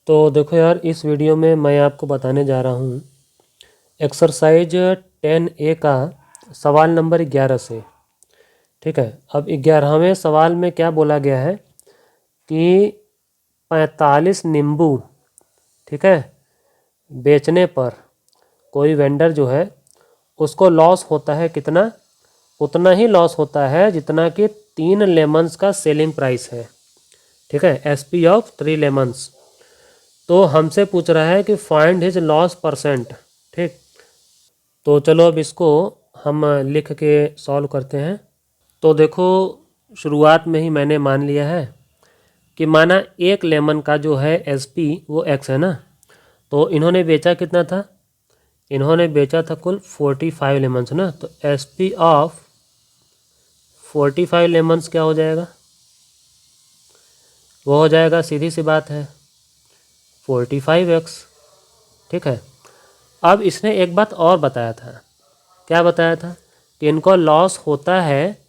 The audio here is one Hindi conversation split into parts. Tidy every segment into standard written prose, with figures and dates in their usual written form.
तो देखो यार, इस वीडियो में मैं आपको बताने जा रहा हूँ एक्सरसाइज 10A का सवाल नंबर 11 से। ठीक है, अब 11वें सवाल में क्या बोला गया है कि 45 नींबू, ठीक है, बेचने पर कोई वेंडर जो है उसको लॉस होता है कितना? उतना ही लॉस होता है जितना कि 3 लेमन्स का सेलिंग प्राइस है। ठीक है, एसपी ऑफ 3 लेमन्स। तो हमसे पूछ रहा है कि फाइंड हिज लॉस परसेंट। ठीक, तो चलो अब इसको हम लिख के सॉल्व करते हैं। तो देखो, शुरुआत में ही मैंने मान लिया है कि माना एक लेमन का जो है एसपी वो एक्स है ना, तो इन्होंने बेचा कितना था? इन्होंने बेचा था कुल 45 लेमन्स ना, तो एसपी ऑफ 45 लेमन्स क्या हो जाएगा? वो हो जाएगा, सीधी सी बात है, 45x। ठीक है, अब इसने एक बात और बताया था। क्या बताया था? कि इनको लॉस होता है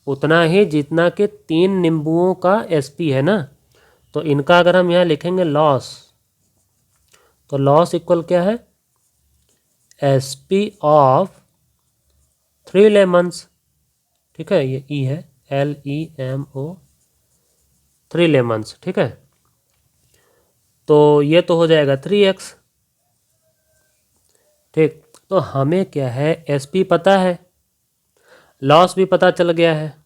उतना ही जितना कि 3 नींबुओं का एसपी है ना, तो इनका अगर हम यहाँ लिखेंगे लॉस, तो लॉस इक्वल क्या है? SP of 3 lemons. ठीक है, ये ई है, LEMO, 3 लेमन्स। ठीक है, तो ये तो हो जाएगा 3x। ठीक, तो हमें क्या है, एसपी पता है, लॉस भी पता चल गया है।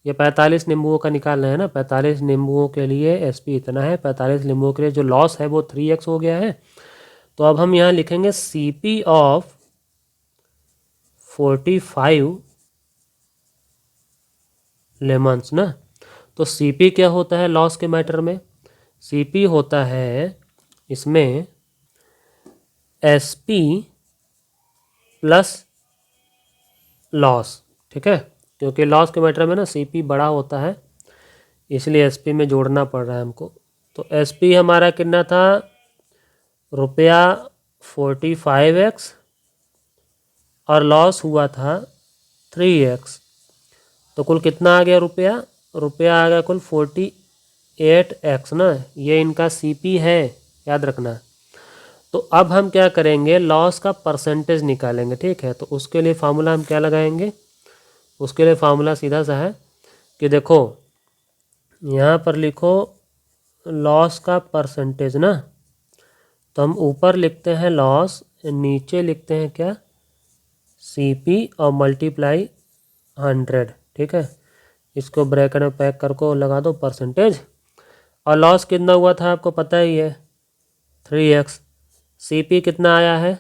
ये 45 नींबुओं का निकालना है ना, 45 नींबुओं के लिए एसपी इतना है, 45 नींबुओं के लिए जो लॉस है वो 3x हो गया है। तो अब हम यहाँ लिखेंगे सीपी ऑफ 45 लेमन्स ना। तो सीपी क्या होता है लॉस के मैटर में? सीपी होता है इसमें एसपी प्लस लॉस। ठीक है, क्योंकि लॉस के मैटर में ना सीपी बड़ा होता है, इसलिए एसपी में जोड़ना पड़ रहा है हमको। तो एसपी हमारा कितना था? रुपया 45x और लॉस हुआ था 3x। तो कुल कितना आ गया रुपया? रुपया आ गया कुल 48x ना। ये इनका सीपी है, याद रखना। तो अब हम क्या करेंगे, लॉस का परसेंटेज निकालेंगे। ठीक है, तो उसके लिए फार्मूला हम क्या लगाएंगे? उसके लिए फार्मूला सीधा सा है कि देखो, यहाँ पर लिखो लॉस का परसेंटेज ना, तो हम ऊपर लिखते हैं लॉस, नीचे लिखते हैं क्या? सीपी और मल्टीप्लाई 100। ठीक है, इसको ब्रैकेट में पैक करके लगा दो परसेंटेज। और लॉस कितना हुआ था आपको पता ही है, 3x। सीपी कितना आया है?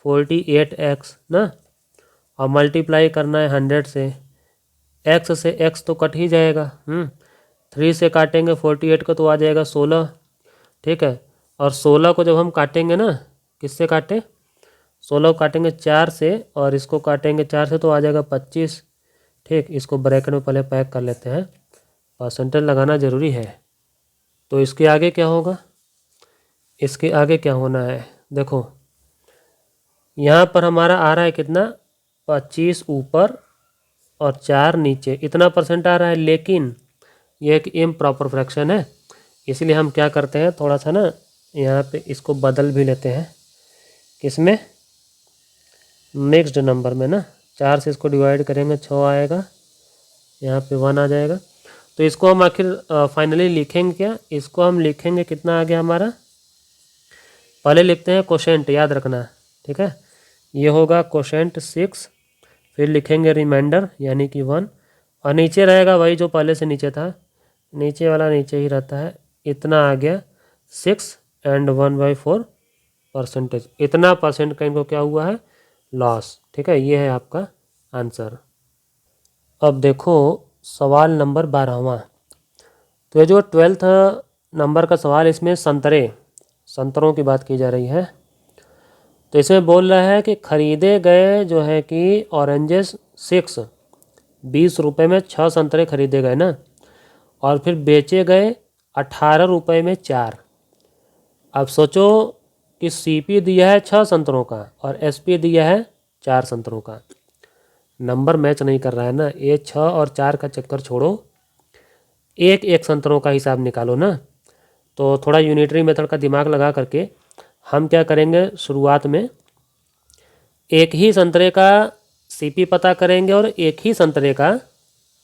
48x ना, और मल्टीप्लाई करना है 100 से। x से x तो कट ही जाएगा, 3 से काटेंगे 48 को तो आ जाएगा 16। ठीक है, और 16 को जब हम काटेंगे ना, किससे काटें? 16 को काटेंगे 4 से, और इसको काटेंगे 4 से तो आ जाएगा 25। ठीक, इसको ब्रैकेट में पहले पैक कर लेते हैं, परसेंटेज लगाना ज़रूरी है। तो इसके आगे क्या होगा? इसके आगे क्या होना है? देखो, यहाँ पर हमारा आ रहा है कितना? 25 ऊपर और 4 नीचे, इतना परसेंट आ रहा है। लेकिन ये एक इम्प्रॉपर फ्रैक्शन है, इसलिए हम क्या करते हैं, थोड़ा सा ना यहाँ पे इसको बदल भी लेते हैं। किसमें? मिक्स्ड नंबर में ना। 4 से इसको डिवाइड करेंगे 6 आएगा, यहाँ पे 1 आ जाएगा। तो इसको हम आखिर फाइनली लिखेंगे क्या? इसको हम लिखेंगे, कितना आ गया हमारा? पहले लिखते हैं कोशेंट, याद रखना। ठीक है, ये होगा कोशेंट 6, फिर लिखेंगे रिमाइंडर यानी कि 1, और नीचे रहेगा वही जो पहले से नीचे था, नीचे वाला नीचे ही रहता है। इतना आ गया 6 एंड 1/4 परसेंटेज। इतना परसेंट का इनको क्या हुआ है? लॉस। ठीक है, ये है आपका आंसर। अब देखो सवाल नंबर 12वां। तो ये जो 12th नंबर का सवाल, इसमें संतरों की बात की जा रही है। तो इसमें बोल रहा है कि खरीदे गए जो है कि ऑरेंजेस 6, 20 रुपये में 6 संतरे खरीदे गए ना, और फिर बेचे गए 18 रुपये में 4। अब सोचो कि सीपी दिया है 6 संतरों का और एसपी दिया है 4 संतरों का। नंबर मैच नहीं कर रहा है ना, ये 6 और 4 का चक्कर छोड़ो, एक एक संतरों का हिसाब निकालो ना। तो थोड़ा यूनिटरी मेथड का दिमाग लगा करके हम क्या करेंगे, शुरुआत में एक ही संतरे का सीपी पता करेंगे और एक ही संतरे का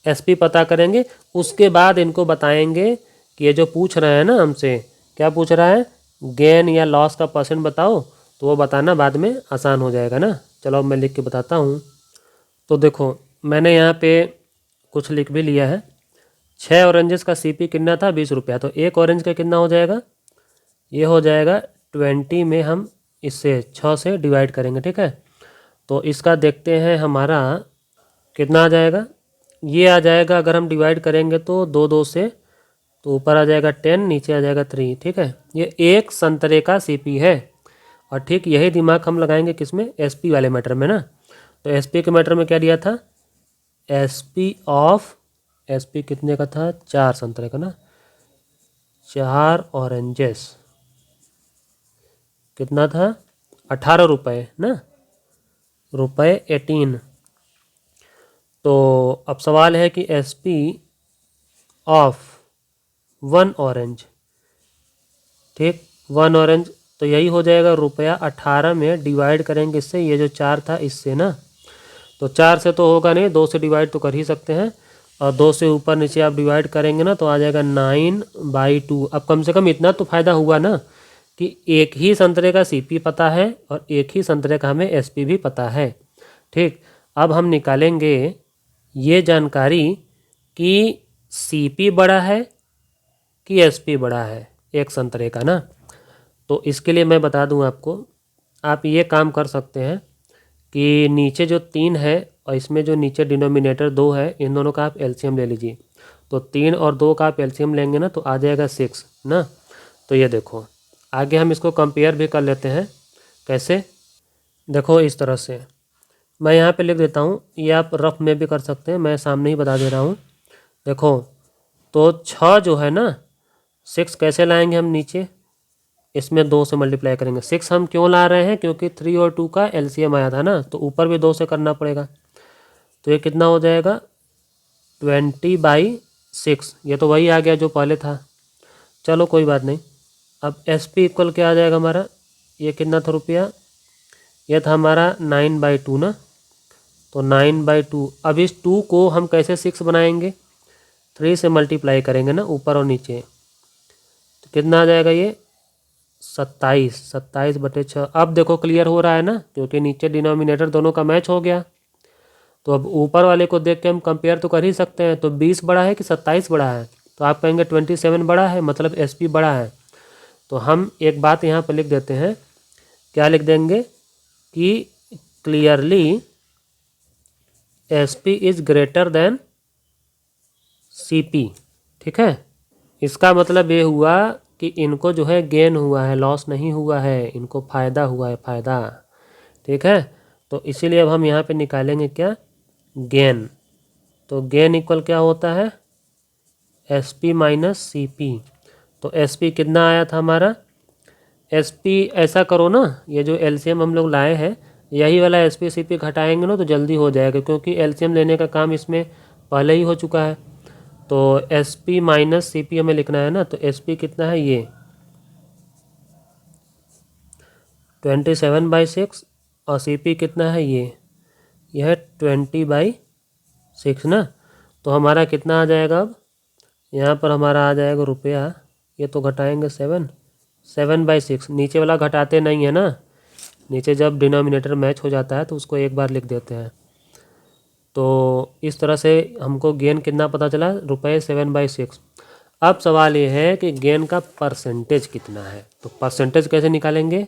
एसपी पता करेंगे। उसके बाद इनको बताएंगे कि ये जो पूछ रहे हैं ना हमसे, क्या पूछ रहा है, गेन या लॉस का परसेंट बताओ, तो वो बताना बाद में आसान हो जाएगा ना। चलो अब मैं लिख के बताता हूँ। तो देखो मैंने यहाँ पे कुछ लिख भी लिया है। 6 ऑरेंजेस का सीपी कितना था, 20 रुपया। तो एक ऑरेंज का कितना हो जाएगा, ये हो जाएगा 20 में हम इससे 6 से डिवाइड करेंगे, ठीक है। तो इसका देखते हैं हमारा कितना आ जाएगा। ये आ जाएगा, अगर हम डिवाइड करेंगे तो 2 से, तो ऊपर आ जाएगा 10, नीचे आ जाएगा 3, ठीक है। ये एक संतरे का सीपी है। और ठीक यही दिमाग हम लगाएंगे किसमें, एसपी वाले मैटर में ना। तो एसपी के मैटर में क्या दिया था, एसपी कितने का था, 4 संतरे का ना, 4 ऑरेंजेस कितना था, 18 रुपये ना, रुपये 18। तो अब सवाल है कि एसपी ऑफ 1 ऑरेंज, ठीक, 1 ऑरेंज, तो यही हो जाएगा रुपया 18 में डिवाइड करेंगे इससे, ये जो 4 था इससे ना। तो 4 से तो होगा नहीं, 2 से डिवाइड तो कर ही सकते हैं, और 2 से ऊपर नीचे आप डिवाइड करेंगे ना तो आ जाएगा 9/2। अब कम से कम इतना तो फ़ायदा हुआ ना कि एक ही संतरे का सीपी पता है और एक ही संतरे का हमें एसपी भी पता है, ठीक। अब हम निकालेंगे ये जानकारी कि सीपी बड़ा है कि एसपी बड़ा है एक संतरे का ना। तो इसके लिए मैं बता दूं आपको, आप ये काम कर सकते हैं कि नीचे जो 3 है और इसमें जो नीचे डिनोमिनेटर 2 है, इन दोनों का आप एलसीएम ले लीजिए। तो 3 और 2 का आप एलसीएम लेंगे ना तो आ जाएगा 6 ना। तो ये देखो, आगे हम इसको कंपेयर भी कर लेते हैं। कैसे, देखो इस तरह से मैं यहाँ पे लिख देता हूँ, ये आप रफ में भी कर सकते हैं, मैं सामने ही बता दे रहा हूँ। देखो तो 6 जो है ना, 6 कैसे लाएंगे हम नीचे, इसमें 2 से मल्टीप्लाई करेंगे। 6 हम क्यों ला रहे हैं, क्योंकि 3 और 2 का एलसीएम आया था ना, तो ऊपर भी 2 से करना पड़ेगा। तो ये कितना हो जाएगा, 20/6। ये तो वही आ गया जो पहले था, चलो कोई बात नहीं। अब एसपी इक्वल क्या आ जाएगा हमारा, ये कितना था रुपया, ये था हमारा 9/2 ना। तो 9/2, अब इस 2 को हम कैसे 6 बनाएंगे, 3 से मल्टीप्लाई करेंगे ना ऊपर और नीचे। तो कितना आ जाएगा ये, 27/6। अब देखो क्लियर हो रहा है ना, क्योंकि नीचे डिनोमिनेटर दोनों का मैच हो गया। तो अब ऊपर वाले को देख के हम कंपेयर तो कर ही सकते हैं। तो 20 बड़ा है कि 27 बड़ा है, तो आप कहेंगे 27 बड़ा है, मतलब एसपी बड़ा है। तो हम एक बात यहाँ पर लिख देते हैं, क्या लिख देंगे कि clearly SP is greater than CP, ठीक है। इसका मतलब ये हुआ कि इनको जो है गेन हुआ है, लॉस नहीं हुआ है, इनको फ़ायदा हुआ है, फ़ायदा, ठीक है। तो इसीलिए अब हम यहाँ पे निकालेंगे क्या, गेन। तो गेन इक्वल क्या होता है, एसपी माइनस सीपी। तो एसपी कितना आया था हमारा, एसपी ऐसा करो ना, ये जो एलसीएम हम लोग लाए हैं यही वाला एसपी सीपी घटाएंगे ना तो जल्दी हो जाएगा, क्योंकि एलसीएम लेने का काम इसमें पहले ही हो चुका है। तो एसपी माइनस सीपी हमें लिखना है ना। तो एसपी कितना है, ये 27/6, और सीपी कितना है, ये है 20/6 ना। तो हमारा कितना आ जाएगा, अब यहाँ पर हमारा आ जाएगा रुपया, ये तो घटाएंगे 7/6। नीचे वाला घटाते नहीं है ना, नीचे जब डिनोमिनेटर मैच हो जाता है तो उसको एक बार लिख देते हैं। तो इस तरह से हमको गेन कितना पता चला, रुपये 7/6। अब सवाल ये है कि गेन का परसेंटेज कितना है। तो परसेंटेज कैसे निकालेंगे,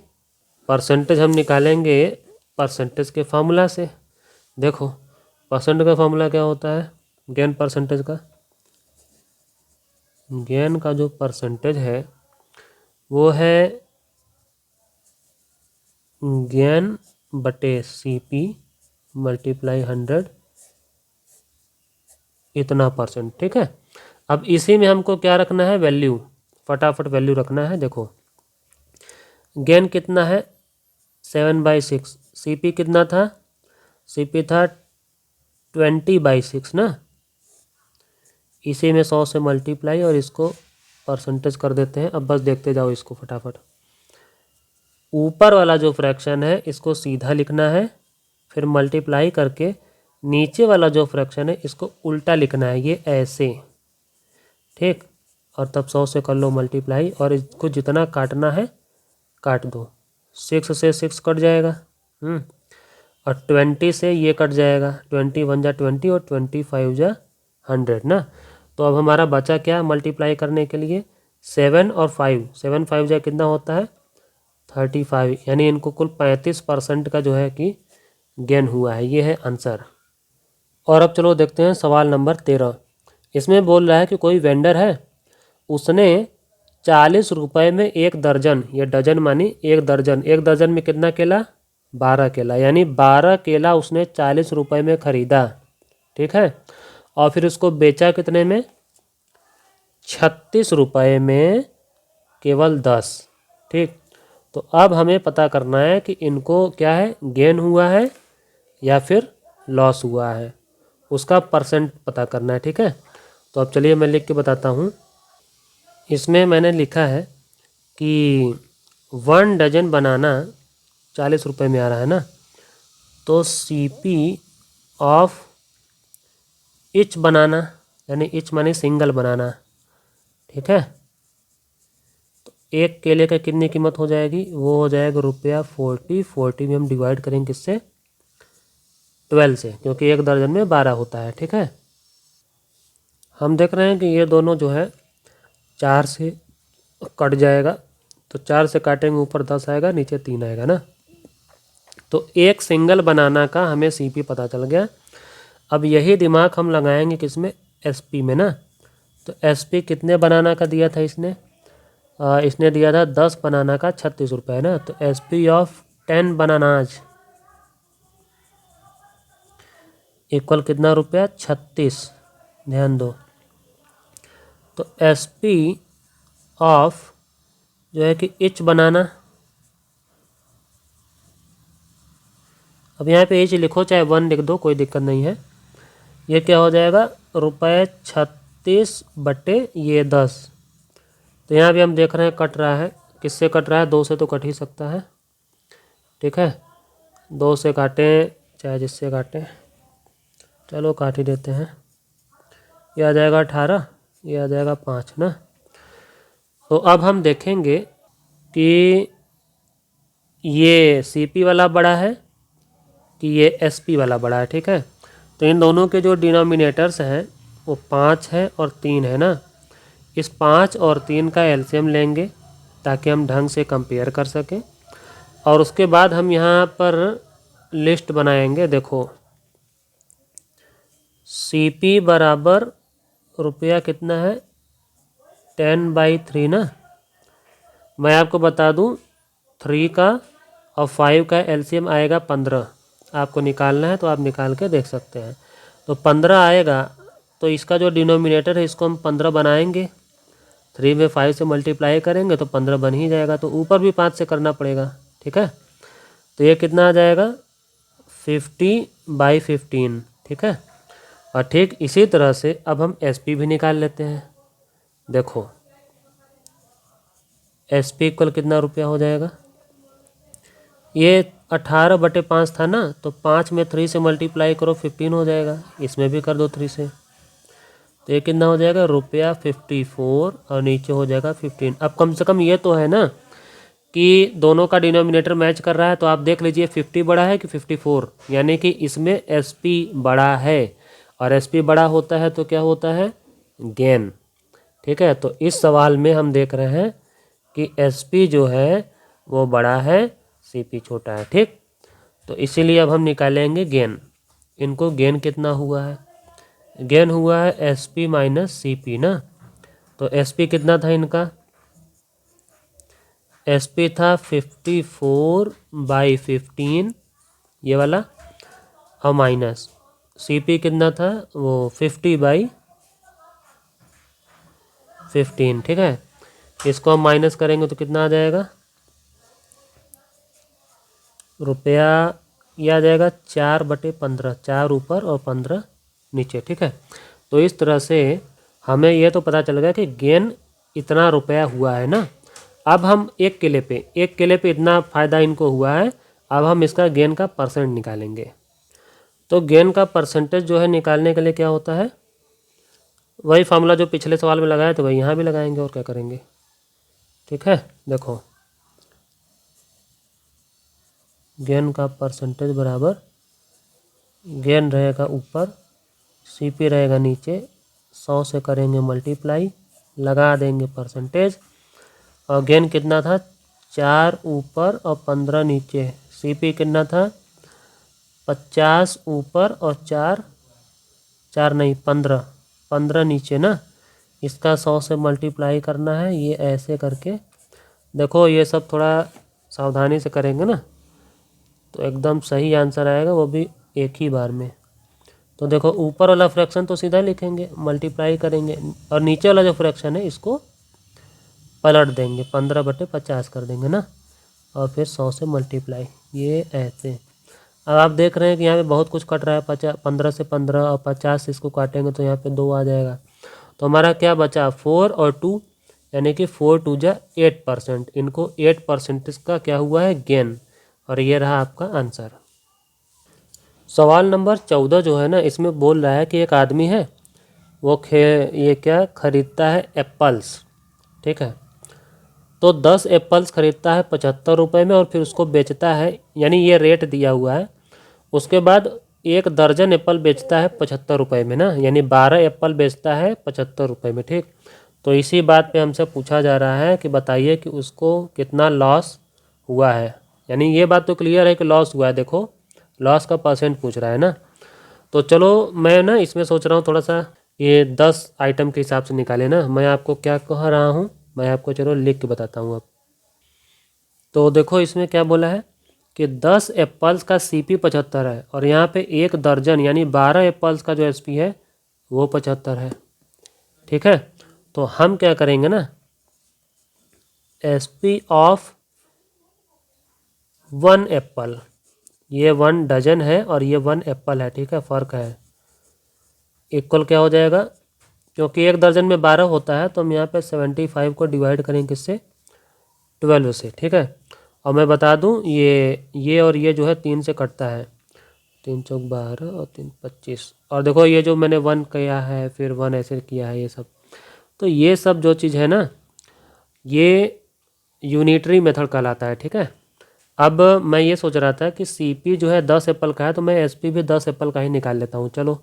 परसेंटेज हम निकालेंगे परसेंटेज के फार्मूला से। देखो परसेंट का फार्मूला क्या होता है, गेन परसेंटेज का, गेन का जो परसेंटेज है वो है गेन बटे सीपी मल्टीप्लाई 100 इतना %, ठीक है। अब इसी में हमको क्या रखना है, वैल्यू, फटाफट वैल्यू रखना है। देखो गेन कितना है, 7/6, सीपी कितना था, सीपी था 20/6 ना। इसी में 100 से मल्टीप्लाई और इसको परसेंटेज कर देते हैं। अब बस देखते जाओ इसको फटाफट। ऊपर वाला जो फ्रैक्शन है इसको सीधा लिखना है, फिर मल्टीप्लाई करके नीचे वाला जो फ्रैक्शन है इसको उल्टा लिखना है, ये ऐसे, ठीक। और तब 100 से कर लो मल्टीप्लाई, और इसको जितना काटना है काट दो। 6 से 6 कट जाएगा, और 20 से ये कट जाएगा। 21 जा 20 और 25 जा 100 ना। तो अब हमारा बचा क्या मल्टीप्लाई करने के लिए, 7 और 5। 7 5 जा कितना होता है 35, यानी इनको कुल 35% का जो है कि गेन हुआ है। ये है आंसर। और अब चलो देखते हैं सवाल नंबर 13। इसमें बोल रहा है कि कोई वेंडर है, उसने 40 रुपये में एक दर्जन, ये डजन मानी एक दर्जन में कितना केला 12 केला, यानी 12 केला उसने 40 रुपये में ख़रीदा, ठीक है। और फिर उसको बेचा कितने में 36 रुपये में केवल 10, ठीक। तो अब हमें पता करना है कि इनको क्या है गेन हुआ है या फिर लॉस हुआ है, उसका परसेंट पता करना है, ठीक है। तो अब चलिए मैं लिख के बताता हूँ। इसमें मैंने लिखा है कि 1 डजन बनाना 40 रुपये में आ रहा है ना, तो CP ऑफ ईच बनाना, यानी ईच माने सिंगल बनाना, ठीक है। तो एक केले का कितनी कीमत हो जाएगी, वो हो जाएगा ₹40। 40 में हम डिवाइड करेंगे किससे 12 से, क्योंकि एक दर्जन में 12 होता है, ठीक है। हम देख रहे हैं कि ये दोनों जो है 4 से कट जाएगा, तो 4 से काटेंगे ऊपर 10 आएगा, नीचे 3 आएगा ना। तो एक सिंगल बनाना का हमें CP पता चल गया। अब यही दिमाग हम लगाएंगे किसमें SP में ना। तो SP कितने बनाना का दिया था इसने, इसने दिया था 10 बनाना का 36 रुपये ना। तो SP ऑफ 10 बनानाज इक्वल कितना रुपया 36, ध्यान दो। तो SP ऑफ जो है कि ईच बनाना, अब यहाँ पे ईच लिखो चाहे 1 लिख दो, कोई दिक्कत नहीं है। ये क्या हो जाएगा ₹36 बटे ये 10। तो यहाँ भी हम देख रहे हैं कट रहा है, किससे कट रहा है 2 से तो कट ही सकता है, ठीक है। 2 से काटें चाहे जिससे काटें, चलो काट ही देते हैं। ये आ जाएगा 18, ये आ जाएगा 5 ना। तो अब हम देखेंगे कि ये CP वाला बड़ा है कि ये SP वाला बड़ा है, ठीक है। तो इन दोनों के जो डिनोमिनेटर्स हैं वो 5 है और 3 है ना। इस 5 और 3 का एलसीएम लेंगे ताकि हम ढंग से कंपेयर कर सकें, और उसके बाद हम यहाँ पर लिस्ट बनाएंगे। देखो CP बराबर रुपया कितना है 10/3 ना। मैं आपको बता दूं 3 का और 5 का एलसीएम आएगा 15। आपको निकालना है तो आप निकाल के देख सकते हैं। तो 15 आएगा, तो इसका जो डिनोमिनेटर है इसको हम 15 बनाएंगे, 3 में 5 से मल्टीप्लाई करेंगे तो 15 बन ही जाएगा। तो ऊपर भी 5 से करना पड़ेगा, ठीक है। तो ये कितना आ जाएगा 50/15, ठीक है। और ठीक इसी तरह से अब हम SP भी निकाल लेते हैं। देखो SP इक्वल कितना रुपया हो जाएगा, ये 18/5 था ना, तो 5 में 3 से मल्टीप्लाई करो 15 हो जाएगा, इसमें भी कर दो 3 से, तो ये कितना हो जाएगा ₹54 और नीचे हो जाएगा 15। अब कम से कम ये तो है ना कि दोनों का डिनोमिनेटर मैच कर रहा है। तो आप देख लीजिए 50 बड़ा है कि 54, यानी कि इसमें SP बड़ा है, और SP बड़ा होता है तो क्या होता है गेन, ठीक है। तो इस सवाल में हम देख रहे हैं कि SP जो है वो बड़ा है, CP छोटा है, ठीक। तो इसीलिए अब हम निकालेंगे गेन। इनको गेन कितना हुआ है, गेन हुआ है SP माइनस CP ना। तो SP कितना था इनका, SP था 54/15 ये वाला, और माइनस CP कितना था वो 50/15, ठीक है। इसको हम माइनस करेंगे तो कितना आ जाएगा रुपया, ये आ जाएगा 4/15, 4 ऊपर और 15 नीचे, ठीक है। तो इस तरह से हमें ये तो पता चल गया कि गेन इतना रुपया हुआ है ना। अब हम एक केले पे इतना फ़ायदा इनको हुआ है, अब हम इसका गेन का परसेंट निकालेंगे। तो गेन का परसेंटेज जो है निकालने के लिए क्या होता है, वही फार्मूला जो पिछले सवाल में लगाया तो वही यहाँ भी लगाएंगे और क्या करेंगे। ठीक है, देखो गेन का परसेंटेज बराबर गेन रहेगा ऊपर, सीपी रहेगा नीचे, 100 से करेंगे मल्टीप्लाई, लगा देंगे परसेंटेज, और गेन कितना था 4 ऊपर और 15 नीचे। सीपी कितना था 50 ऊपर और 15 नीचे ना। इसका 100 से मल्टीप्लाई करना है, ये ऐसे करके देखो, ये सब थोड़ा सावधानी से करेंगे ना तो एकदम सही आंसर आएगा, वो भी एक ही बार में। तो देखो ऊपर वाला फ्रैक्शन तो सीधा लिखेंगे, मल्टीप्लाई करेंगे, और नीचे वाला जो फ्रैक्शन है इसको पलट देंगे, 15/50 कर देंगे ना, और फिर 100 से मल्टीप्लाई, ये ऐसे। अब आप देख रहे हैं कि यहाँ पे बहुत कुछ कट रहा है, 15 से 15 और 50 से इसको काटेंगे तो यहाँ पे 2 आ जाएगा। तो हमारा क्या बचा 4 और 2, यानी कि 4 2 जा 8%। इनको 8% का क्या हुआ है गेन, और ये रहा आपका आंसर। सवाल नंबर 14 जो है ना, इसमें बोल रहा है कि एक आदमी है वो ये क्या खरीदता है एप्पल्स। ठीक है, तो 10 एप्पल्स खरीदता है 75 रुपये में और फिर उसको बेचता है, यानी ये रेट दिया हुआ है। उसके बाद 1 दर्जन एप्पल बेचता है 75 रुपये में ना, यानी 12 एप्पल बेचता है 75 रुपये में। ठीक, तो इसी बात पे हमसे पूछा जा रहा है कि बताइए कि उसको कितना लॉस हुआ है। यानी ये बात तो क्लियर है कि लॉस हुआ है, देखो लॉस का परसेंट पूछ रहा है ना। तो चलो मैं ना इसमें सोच रहा हूँ थोड़ा सा ये 10 आइटम के हिसाब से निकाले ना। मैं आपको क्या कह रहा हूँ, मैं आपको चलो लिख के बताता हूँ अब। तो देखो इसमें क्या बोला है कि 10 एप्पल्स का सीपी 75 है, और यहाँ पे 1 दर्जन यानी 12 एप्पल्स का जो एसपी है वो 75 है। ठीक है, तो हम क्या करेंगे ना, एसपी ऑफ 1 एप्पल, ये 1 डजन है और ये 1 एप्पल है। ठीक है, फ़र्क है, इक्वल क्या हो जाएगा, क्योंकि 1 दर्जन में 12 होता है तो हम यहाँ पे 75 को डिवाइड करेंगे किससे 12 से। ठीक है, और मैं बता दूँ ये और ये जो है 3 से कटता है, 3 चौक 12 और 3 25, और देखो ये जो मैंने 1 किया है फिर 1 ऐसे किया है, ये सब तो ये सब जो चीज़ है ना ये यूनिटरी मेथड कहलाता है। ठीक है, अब मैं ये सोच रहा था कि सीपी जो है 10 एप्पल का है तो मैं एसपी भी 10 एप्पल का ही निकाल लेता हूँ। चलो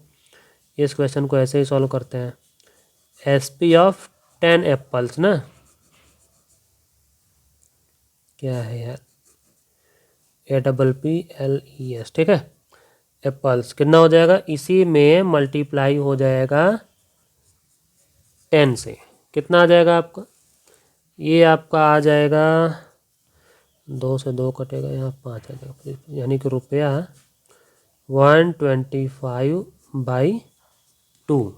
इस क्वेश्चन को ऐसे ही सॉल्व करते हैं। एसपी ऑफ 10 एप्पल्स ना, क्या है यार, APPLES। ठीक है, एप्पल्स कितना हो जाएगा, इसी में मल्टीप्लाई हो जाएगा 10 से, कितना आ जाएगा आपका, ये आपका आ जाएगा 2 से 2 कटेगा, यहाँ 5 आ जाएगा, यानी कि रुपया 125/2।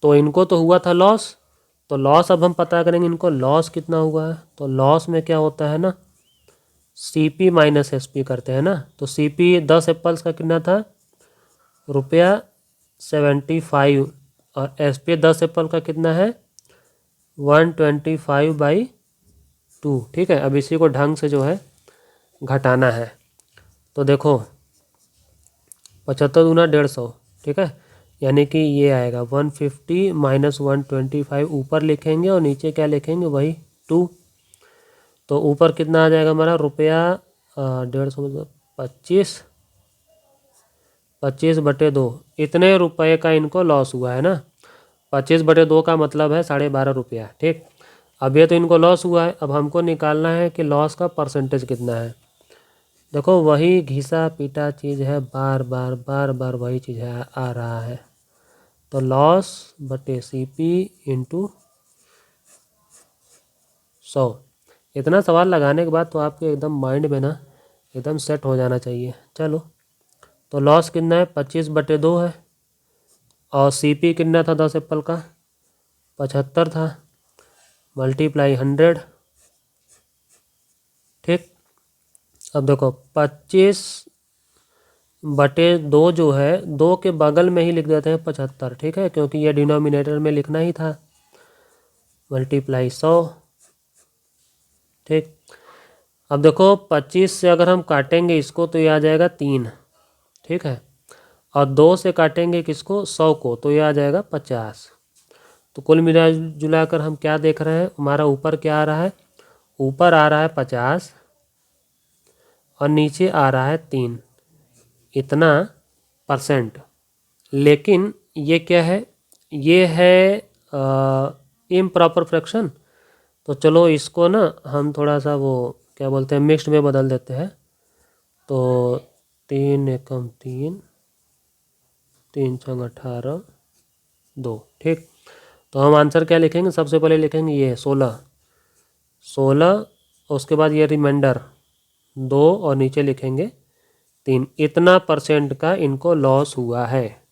तो इनको तो हुआ था लॉस, तो लॉस अब हम पता करेंगे इनको लॉस कितना हुआ है। तो लॉस में क्या होता है ना, सीपी माइनस एसपी करते हैं ना। तो सीपी 10 एप्पल्स का कितना था रुपया 75, और एसपी 10 एप्पल का कितना है 125/2। ठीक है, अब इसी को ढंग से जो है घटाना है। तो देखो 75 दूना 150। ठीक है, यानी कि ये आएगा 150 माइनस 125, ऊपर लिखेंगे और नीचे क्या लिखेंगे वही 2। तो ऊपर कितना आ जाएगा हमारा रुपया 150 मतलब 25/2, इतने रुपए का इनको लॉस हुआ है ना। 25/2 का मतलब है 12.5 रुपया। ठीक, अब ये तो इनको लॉस हुआ है, अब हमको निकालना है कि लॉस का परसेंटेज कितना है। देखो वही घिसा पीटा चीज़ है, बार बार वही चीज़ है आ रहा है। तो लॉस बटे सीपी इंटू 100। इतना सवाल लगाने के बाद तो आपके एकदम माइंड में ना एकदम सेट हो जाना चाहिए। चलो तो लॉस कितना है 25/2 है, और सीपी कितना था 10 एप्पल का 75 था, मल्टीप्लाई 100। ठीक, अब देखो 25/2 जो है 2 के बगल में ही लिख देते हैं 75। ठीक है, क्योंकि ये डिनोमिनेटर में लिखना ही था। मल्टीप्लाई 100। ठीक, अब देखो 25 से अगर हम काटेंगे इसको तो ये आ जाएगा 3। ठीक है, और 2 से काटेंगे किसको, 100 को, तो ये आ जाएगा 50। तो कुल मिला जुलाकर हम क्या देख रहे हैं, हमारा ऊपर क्या आ रहा है, ऊपर आ रहा है 50 और नीचे आ रहा है 3, इतना परसेंट। लेकिन ये क्या है, ये है इम्प्रॉपर फ्रैक्शन। तो चलो इसको ना हम थोड़ा सा वो क्या बोलते हैं, मिक्स्ड में बदल देते हैं। तो 3 एकम 3, 3 छंग 18, 2। ठीक, तो हम आंसर क्या लिखेंगे, सबसे पहले लिखेंगे ये 16, उसके बाद ये रिमाइंडर 2 और नीचे लिखेंगे 3। इतना परसेंट का इनको लॉस हुआ है।